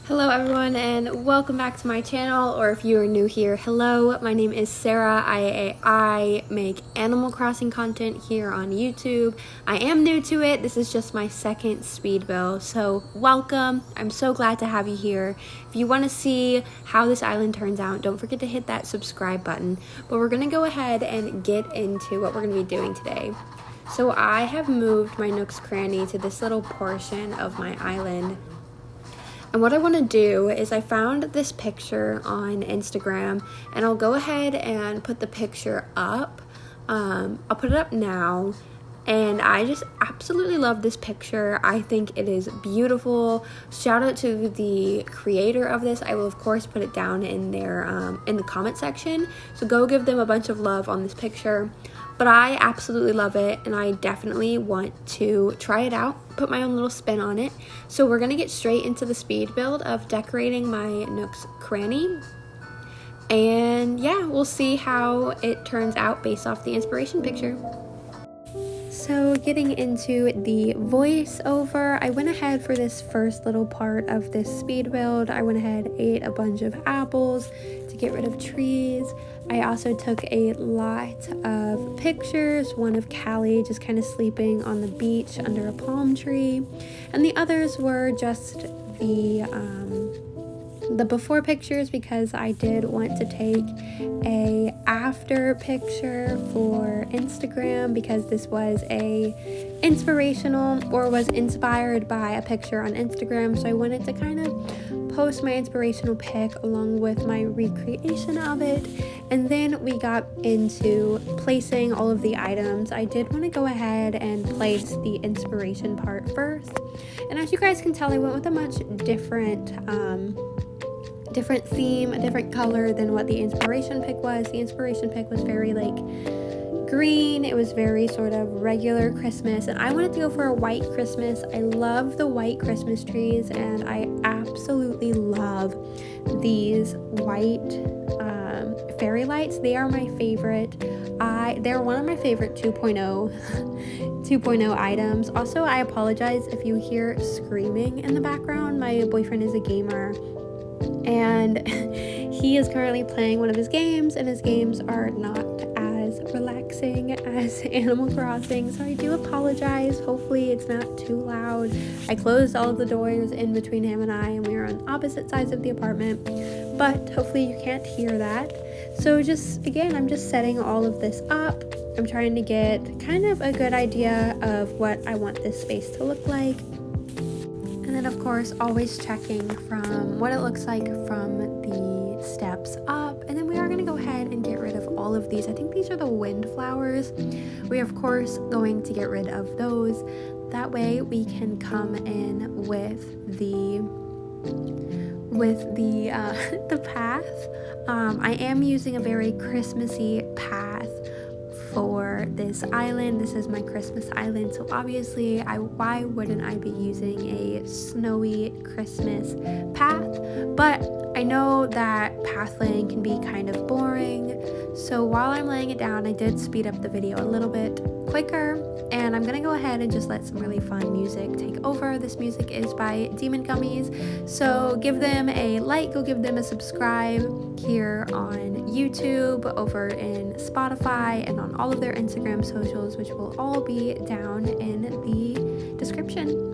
Hello everyone and welcome back to my channel, or if you are new here, hello, my name is Sarah. I make Animal Crossing content here on YouTube. I am new to it. This is just my second speed build, so welcome. I'm so glad to have you here. If you want to see how this island turns out, don't forget to hit that subscribe button. But we're going to go ahead and get into what we're going to be doing today. So I have moved my Nooks Cranny to this little portion of my island. And what I want to do is I found this picture on Instagram, and I'll go ahead and put the picture up. I'll put it up now, and I just absolutely love this picture. I think it is beautiful. Shout out to the creator of this. I will of course put it down in there in the comment section, so go give them a bunch of love on this picture. But I absolutely love it, and I definitely want to try it out, put my own little spin on it. So we're going to get straight into the speed build of decorating my Nooks Cranny. And yeah, we'll see how it turns out based off the inspiration picture. So getting into the voiceover, I went ahead for this first little part of this speed build. I went ahead, ate a bunch of apples to get rid of trees. I also took a lot of pictures, one of Callie just kind of sleeping on the beach under a palm tree, and the others were just the before pictures, because I did want to take a after picture for Instagram, because this was a inspirational, or was inspired by a picture on Instagram, so I wanted to kind of post my inspirational pic along with my recreation of it. And then we got into placing all of the items. I did want to go ahead and place the inspiration part first, and as you guys can tell, I went with a much different theme, a different color than what the inspiration pic was. The inspiration pic was very like green. It was very sort of regular Christmas, and I wanted to go for a white Christmas. I love the white Christmas trees, and I absolutely love these white fairy lights. They are my favorite. They're one of my favorite 2.0 items. Also, I apologize if you hear screaming in the background. My boyfriend is a gamer, and he is currently playing one of his games, and his games are not as relaxing as Animal Crossing, so I do apologize. Hopefully it's not too loud. I closed all of the doors in between him and I, and we are on opposite sides of the apartment, but hopefully you can't hear that. So just again, I'm just setting all of this up. I'm trying to get kind of a good idea of what I want this space to look like. And then of course, always checking from what it looks like from the steps up. And then we are going to go ahead and get rid of all of these. I think these are the windflowers. We are of course going to get rid of those. That way we can come in with the the path. I am using a very Christmassy path for this island. This is my Christmas island, so obviously why wouldn't I be using a snowy Christmas path? But I know that path laying can be kind of boring, so while I'm laying it down, I did speed up the video a little bit quicker, and I'm gonna go ahead and just let some really fun music take over. This music is by Demon Gummies, so give them a like, go give them a subscribe here on YouTube, over in Spotify, and on all of their Instagram socials, which will all be down in the description.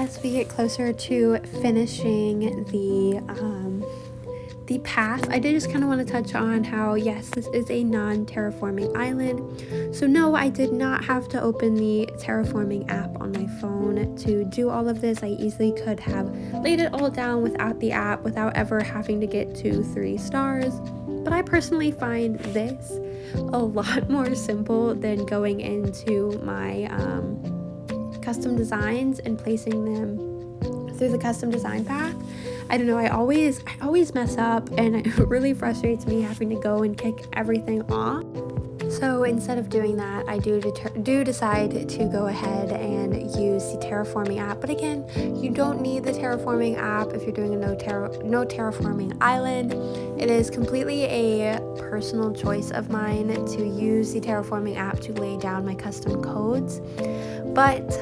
as we get closer to finishing the path, I did just kind of want to touch on how, yes, this is a non-terraforming island. So no, I did not have to open the terraforming app on my phone to do all of this. I easily could have laid it all down without the app, without ever having to get to 3 stars. But I personally find this a lot more simple than going into my custom designs and placing them through the custom design path. I don't know, I always mess up, and it really frustrates me having to go and kick everything off. So instead of doing that, I do decide to go ahead and use the terraforming app. But again, you don't need the terraforming app if you're doing a no terraforming island. It is completely a personal choice of mine to use the terraforming app to lay down my custom codes. But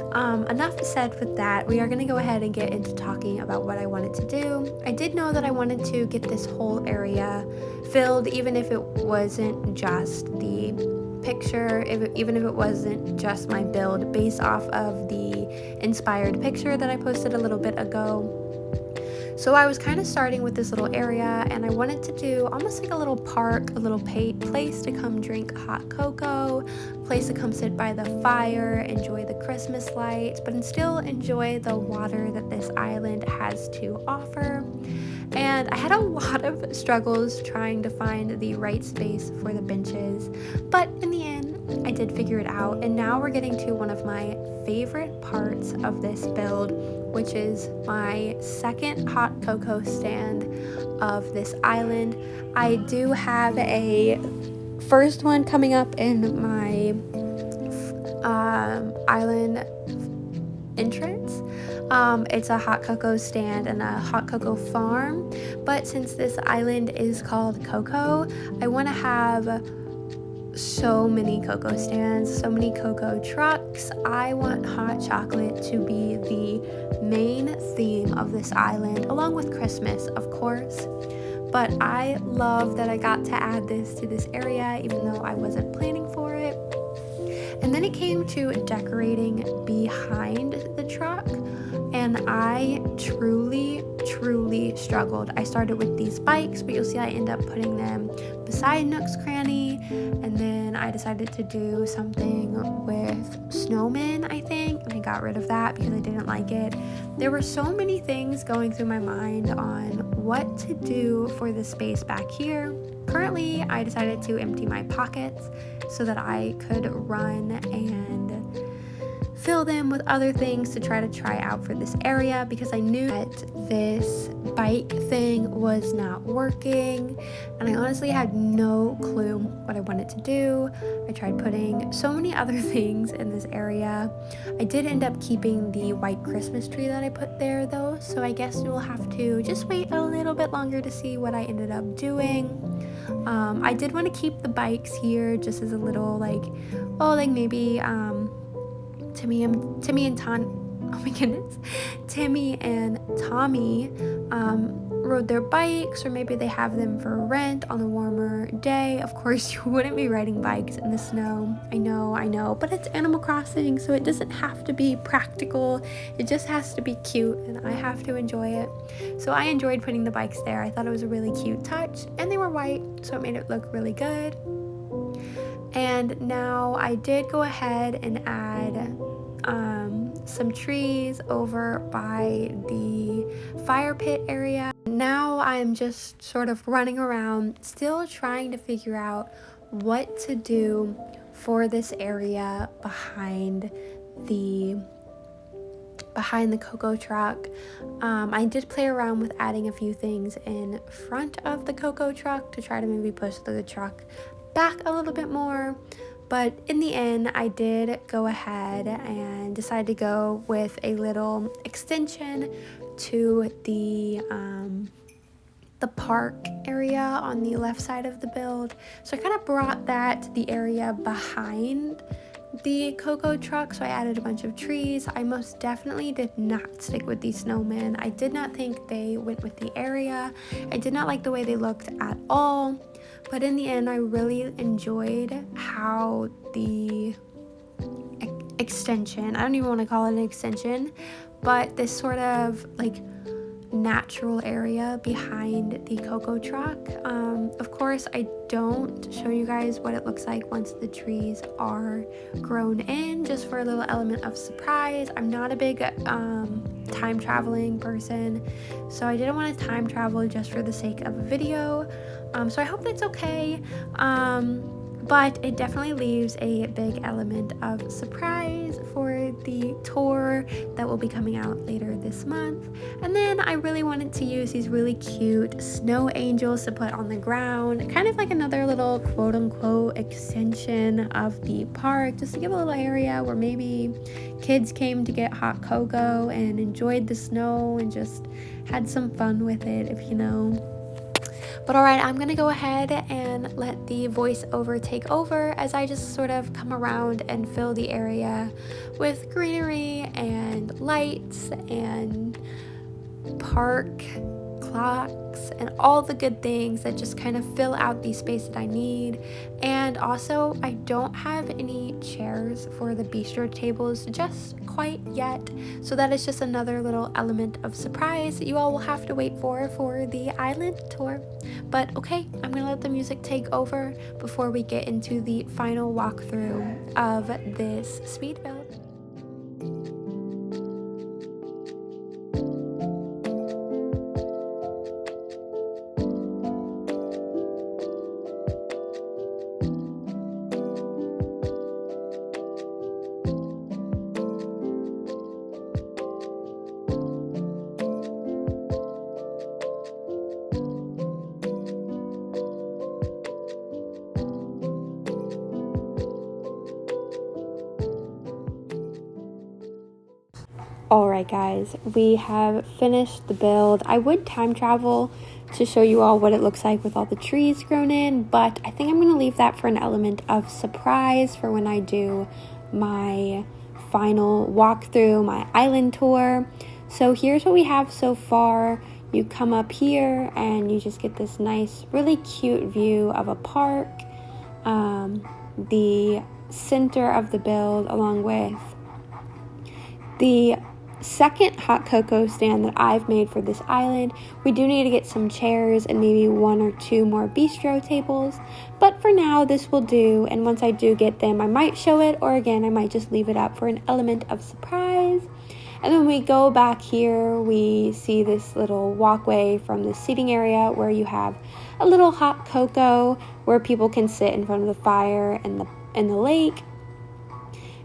enough said with that. We are going to go ahead and get into talking about what I wanted to do. I did know that I wanted to get this whole area filled, even if it wasn't just the picture, even if it wasn't just my build based off of the inspired picture that I posted a little bit ago. So I was kind of starting with this little area, and I wanted to do almost like a little park, a little place to come drink hot cocoa, place to come sit by the fire, enjoy the Christmas lights, but still enjoy the water that this island has to offer. And I had a lot of struggles trying to find the right space for the benches, but in the end, I did figure it out. And now we're getting to one of my favorite parts of this build, which is my second hot cocoa stand of this island. I do have a first one coming up in my island entrance. It's a hot cocoa stand and a hot cocoa farm, but since this island is called Cocoa, I want to have so many cocoa stands, so many cocoa trucks. I want hot chocolate to be the main theme of this island, along with Christmas, of course. But I love that I got to add this to this area, even though I wasn't planning for it. And then it came to decorating behind the truck, and I truly struggled. I started with these bikes, but you'll see I end up putting them beside Nooks Cranny, and then I decided to do something with snowmen, I think, and I got rid of that because I didn't like it. There were so many things going through my mind on what to do for the space back here. Currently, I decided to empty my pockets so that I could run and fill them with other things to try out for this area, because I knew that this bike thing was not working, and I honestly had no clue what I wanted to do. I tried putting so many other things in this area. I did end up keeping the white Christmas tree that I put there though, so I guess you'll have to just wait a little bit longer to see what I ended up doing. I did want to keep the bikes here just as a little maybe Timmy and Tommy rode their bikes, or maybe they have them for rent on a warmer day. Of course, you wouldn't be riding bikes in the snow. I know, but it's Animal Crossing, so it doesn't have to be practical. It just has to be cute, and I have to enjoy it. So I enjoyed putting the bikes there. I thought it was a really cute touch, and they were white, so it made it look really good. And now I did go ahead and add some trees over by the fire pit area. Now I'm just sort of running around, still trying to figure out what to do for this area behind the cocoa truck. I did play around with adding a few things in front of the cocoa truck to try to maybe push the truck back a little bit more, but in the end I did go ahead and decide to go with a little extension to the park area on the left side of the build. So I kind of brought that to the area behind the cocoa truck, so I added a bunch of trees. I most definitely did not stick with these snowmen. I did not think they went with the area. I did not like the way they looked at all, but in the end I really enjoyed how the extension, I don't even want to call it an extension, but this sort of like natural area behind the cocoa truck. Of course, I don't show you guys what it looks like once the trees are grown in, just for a little element of surprise. I'm not a big time traveling person, so I didn't want to time travel just for the sake of a video. So I hope that's okay. But it definitely leaves a big element of surprise for the tour that will be coming out later this month. And then I really wanted to use these really cute snow angels to put on the ground, kind of like another little quote-unquote extension of the park, just to give a little area where maybe kids came to get hot cocoa and enjoyed the snow and just had some fun with it, if you know. But alright, I'm gonna go ahead and let the voiceover take over as I just sort of come around and fill the area with greenery and lights and park clocks and all the good things that just kind of fill out the space that I need. And also, I don't have any chairs for the bistro tables just quite yet, so that is just another little element of surprise that you all will have to wait for the island tour. But okay, I'm gonna let the music take over before we get into the final walkthrough of this speed build. Alright guys, we have finished the build. I would time travel to show you all what it looks like with all the trees grown in, but I think I'm going to leave that for an element of surprise for when I do my final walkthrough, my island tour. So here's what we have so far. You come up here and you just get this nice, really cute view of a park. The center of the build, along with the second hot cocoa stand that I've made for this island. We do need to get some chairs and maybe 1 or 2 more bistro tables, but for now this will do, and once I do get them I might show it, or again I might just leave it up for an element of surprise. And then we go back here, we see this little walkway from the seating area where you have a little hot cocoa where people can sit in front of the fire and the lake.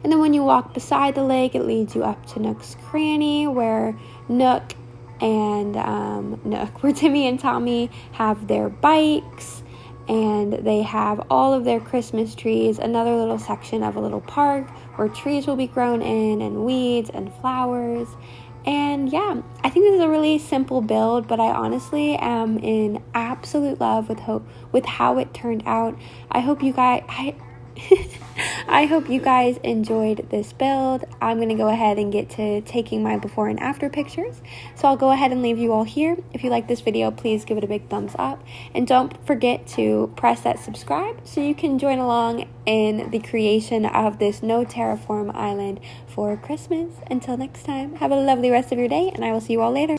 And then when you walk beside the lake, it leads you up to Nooks Cranny, where where Timmy and Tommy have their bikes, and they have all of their Christmas trees, another little section of a little park where trees will be grown in, and weeds and flowers. And yeah, I think this is a really simple build, but I honestly am in absolute love with how it turned out. I hope you guys I hope you guys enjoyed this build. I'm going to go ahead and get to taking my before and after pictures. So I'll go ahead and leave you all here. If you like this video, please give it a big thumbs up. And don't forget to press that subscribe so you can join along in the creation of this no terraform island for Christmas. Until next time, have a lovely rest of your day, and I will see you all later.